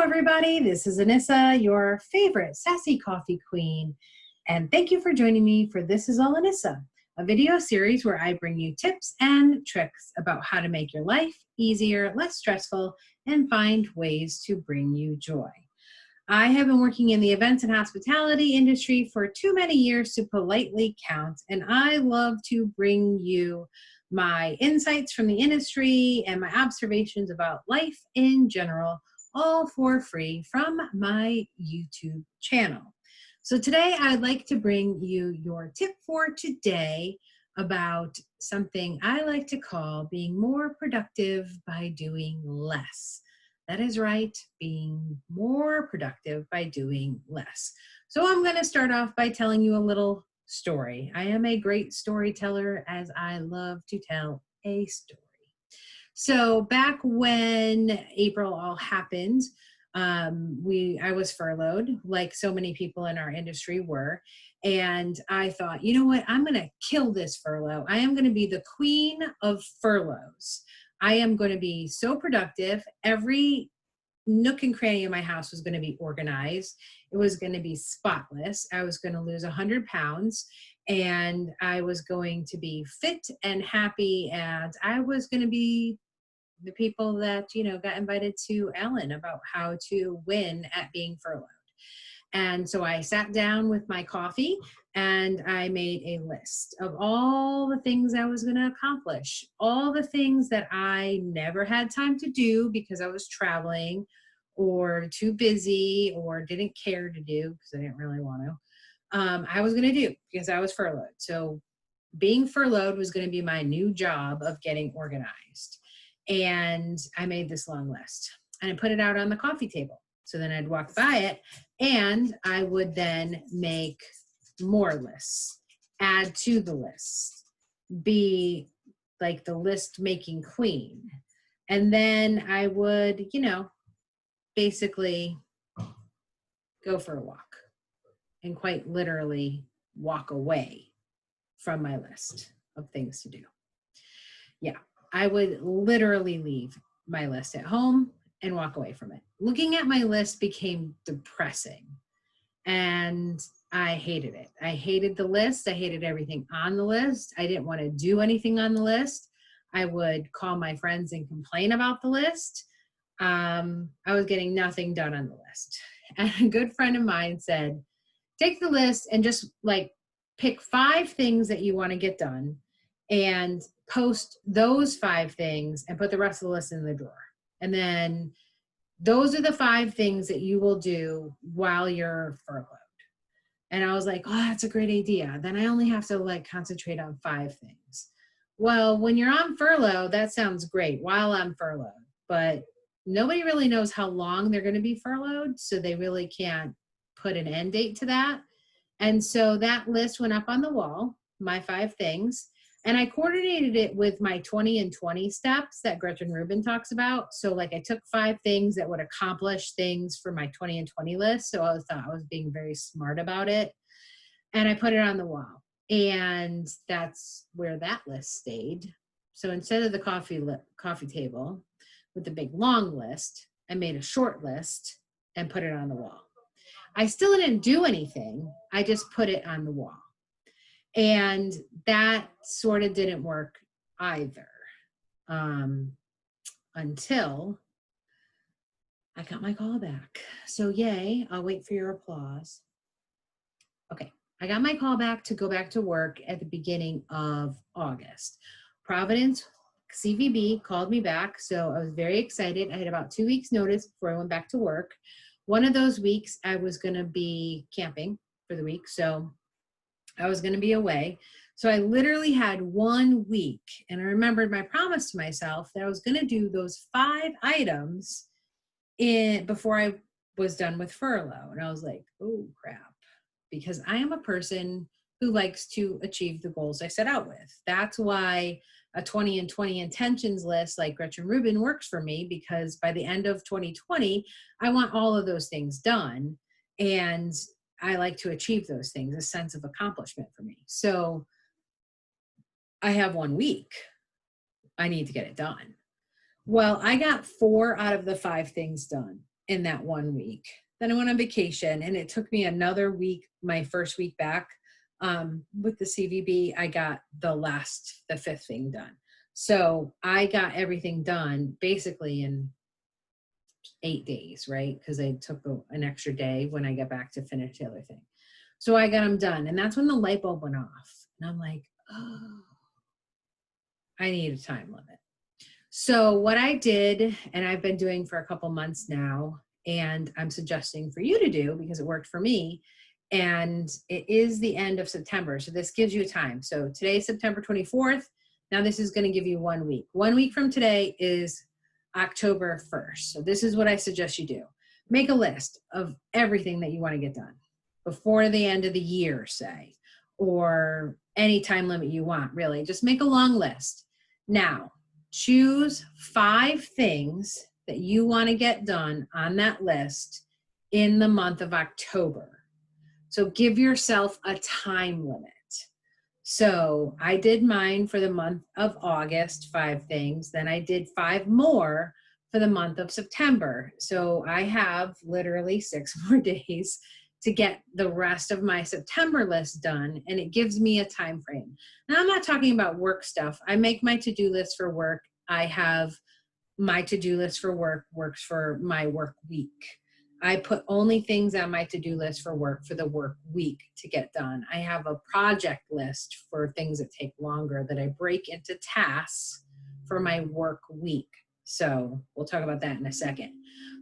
everybody. This is Anissa, your favorite sassy coffee queen. And thank you for joining me for This Is All Anissa, a video series where I bring you tips and tricks about how to make your life easier, less stressful, and find ways to bring you joy. I have been working in the events and hospitality industry for too many years to politely count, and I love to bring you my insights from the industry and my observations about life in general, all for free from my YouTube channel. So today I'd like to bring you your tip for today about something I like to call being more productive by doing less. That is right, being more productive by doing less. So I'm going to start off by telling you a little story. I am a great storyteller, as I love to tell a story. So back when April all happened, I was furloughed, like so many people in our industry were. And I thought, you know what, I'm going to kill this furlough. I am going to be the queen of furloughs. I am going to be so productive. Every nook and cranny of my house was going to be organized. It was going to be spotless. I was going to lose 100 pounds and I was going to be fit and happy. And I was going to be the people that, got invited to Ellen about how to win at being furloughed. And so I sat down with my coffee and I made a list of all the things I was going to accomplish, all the things that I never had time to do because I was traveling or too busy or didn't care to do because I didn't really want to. I was going to do because I was furloughed. So being furloughed was going to be my new job of getting organized. And I made this long list and I put it out on the coffee table. So then I'd walk by it and I would then make more lists, add to the list, be like the list making queen. And then I would, basically go for a walk and quite literally walk away from my list of things to do. Yeah, I would literally leave my list at home and walk away from it. Looking at my list became depressing and I hated it. I hated the list. I hated everything on the list. I didn't want to do anything on the list. I would call my friends and complain about the list. I was getting nothing done on the list. And a good friend of mine said, take the list and just pick 5 things that you want to get done and post those 5 things and put the rest of the list in the drawer. And then those are the 5 things that you will do while you're furloughed. And I was like, oh, that's a great idea. Then I only have to concentrate on 5 things. Well, when you're on furlough, that sounds great while I'm furloughed, but nobody really knows how long they're going to be furloughed. So they really can't put an end date to that. And so that list went up on the wall, my 5 things. And I coordinated it with my 20 and 20 steps that Gretchen Rubin talks about. So I took 5 things that would accomplish things for my 20 and 20 list. So I thought I was being very smart about it. And I put it on the wall. And that's where that list stayed. So instead of the coffee table with the big long list, I made a short list and put it on the wall. I still didn't do anything. I just put it on the wall. And that sort of didn't work either until I got my call back. So yay, I'll wait for your applause. Okay, I got my call back to go back to work at the beginning of August. Providence CVB called me back, so I was very excited. I had about 2 weeks notice before I went back to work. One of those weeks I was going to be camping for the week, so I was going to be away. So I literally had 1 week, and I remembered my promise to myself that I was going to do those 5 items before I was done with furlough. And I was like, oh crap, because I am a person who likes to achieve the goals I set out with. That's why a 20 and 20 intentions list like Gretchen Rubin works for me, because by the end of 2020, I want all of those things done. And I like to achieve those things, a sense of accomplishment for me. So I have 1 week. I need to get it done. Well, I got 4 out of the 5 things done. in that 1 week. Then I went on vacation, and it took me another week, my first week back. With the CVB, I got the fifth thing done. So I got everything done basically in 8 days, right? Because I took an extra day when I got back to finish the other thing. So I got them done. And that's when the light bulb went off. And I'm like, oh, I need a time limit. So what I did, and I've been doing for a couple months now, and I'm suggesting for you to do because it worked for me, and it is the end of September. So this gives you time. So today is September 24th. Now this is going to give you 1 week. 1 week from today is October 1st. So this is what I suggest you do. Make a list of everything that you want to get done before the end of the year, say, or any time limit you want, really. Just make a long list. Now, choose 5 things that you want to get done on that list in the month of October. So give yourself a time limit. So I did mine for the month of August, 5 things. Then I did 5 more for the month of September. So I have literally 6 more days to get the rest of my September list done, and it gives me a time frame. Now, I'm not talking about work stuff. I make my to-do list for work. I have my to-do list for work works for my work week. I put only things on my to-do list for work for the work week to get done. I have a project list for things that take longer that I break into tasks for my work week. So we'll talk about that in a second.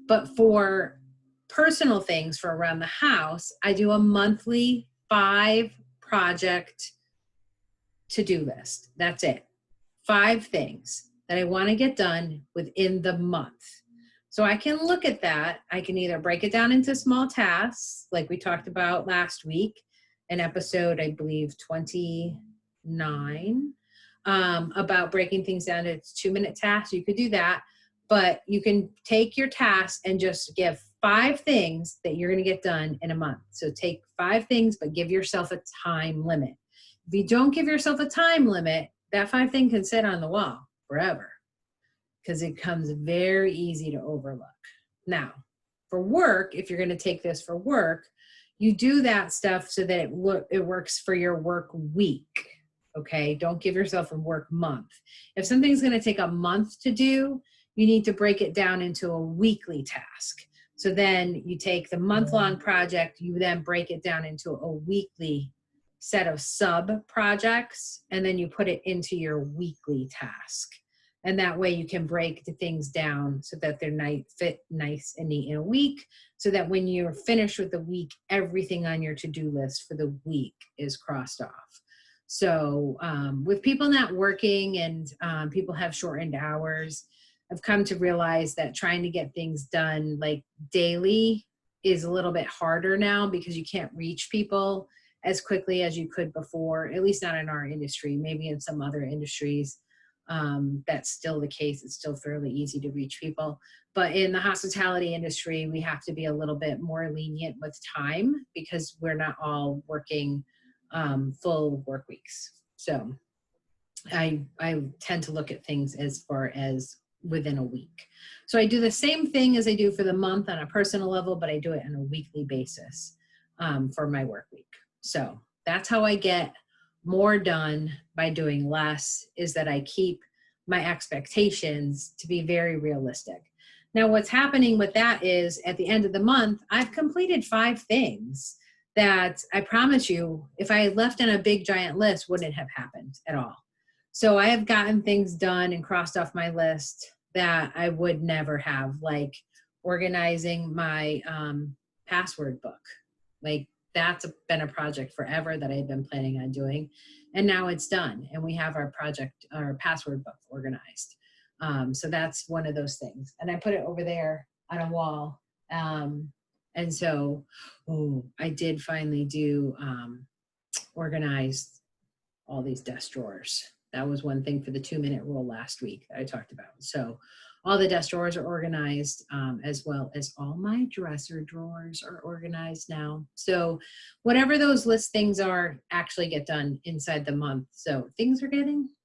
But for personal things for around the house, I do a monthly 5 project to-do list. That's it. 5 things that I want to get done within the month. So I can look at that. I can either break it down into small tasks, like we talked about last week, in episode, I believe, 29, about breaking things down to 2-minute tasks. You could do that, but you can take your tasks and just give 5 things that you're going to get done in a month. So take 5 things, but give yourself a time limit. If you don't give yourself a time limit, that 5 thing can sit on the wall forever, because it comes very easy to overlook. Now, for work, if you're going to take this for work, you do that stuff so that it works for your work week, okay? Don't give yourself a work month. If something's going to take a month to do, you need to break it down into a weekly task. So then you take the month-long project, you then break it down into a weekly set of sub-projects, and then you put it into your weekly task. And that way you can break the things down so that they're fit nice and neat in a week, so that when you're finished with the week, everything on your to-do list for the week is crossed off. So with people not working and people have shortened hours, I've come to realize that trying to get things done like daily is a little bit harder now, because you can't reach people as quickly as you could before, at least not in our industry. Maybe in some other industries, that's still the case. It's still fairly easy to reach people. But in the hospitality industry, we have to be a little bit more lenient with time, because we're not all working full work weeks. So I tend to look at things as far as within a week. So I do the same thing as I do for the month on a personal level, but I do it on a weekly basis for my work week. So that's how I get more done by doing less, is that I keep my expectations to be very realistic. Now, what's happening with that is at the end of the month, I've completed 5 things that I promise you, if I had left on a big giant list, wouldn't have happened at all. So I have gotten things done and crossed off my list that I would never have, like organizing my password book. Like, that's been a project forever that I've been planning on doing. And now it's done. And we have our password book organized. So that's one of those things. And I put it over there on a wall. And so, I did finally do organize all these desk drawers. That was one thing for the 2-minute rule last week that I talked about. So all the desk drawers are organized, as well as all my dresser drawers are organized now. So whatever those list things are actually get done inside the month. So things are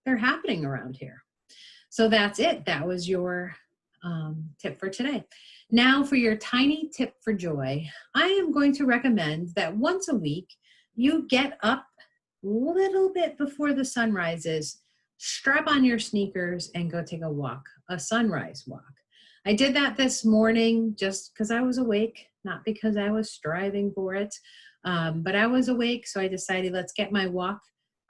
they're happening around here. So that's it. That was your tip for today. Now for your tiny tip for joy, I am going to recommend that once a week you get up a little bit before the sun rises, strap on your sneakers and go take a walk, a sunrise walk. I did that this morning just because I was awake, not because I was striving for it, but I was awake, so I decided let's get my walk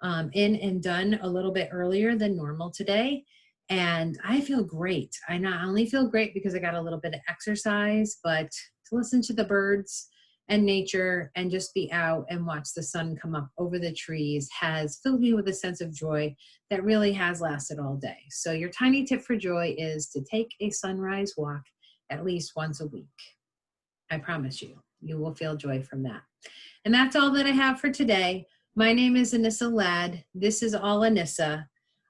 in and done a little bit earlier than normal today. And I feel great. I not only feel great because I got a little bit of exercise, but to listen to the birds and nature and just be out and watch the sun come up over the trees has filled me with a sense of joy that really has lasted all day. So your tiny tip for joy is to take a sunrise walk at least once a week. I promise you, you will feel joy from that. And that's all that I have for today. My name is Anissa Ladd. This is All Anissa.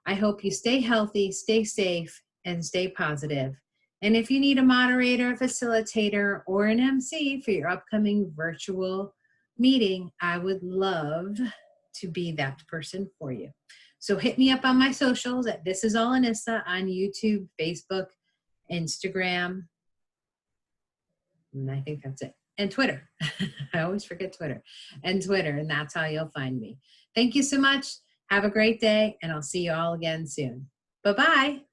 I hope you stay healthy, stay safe, and stay positive. And if you need a moderator, a facilitator, or an MC for your upcoming virtual meeting, I would love to be that person for you. So hit me up on my socials at This Is All Anissa on YouTube, Facebook, Instagram, and I think that's it. And Twitter. I always forget Twitter. And Twitter, and that's how you'll find me. Thank you so much. Have a great day, and I'll see you all again soon. Bye-bye.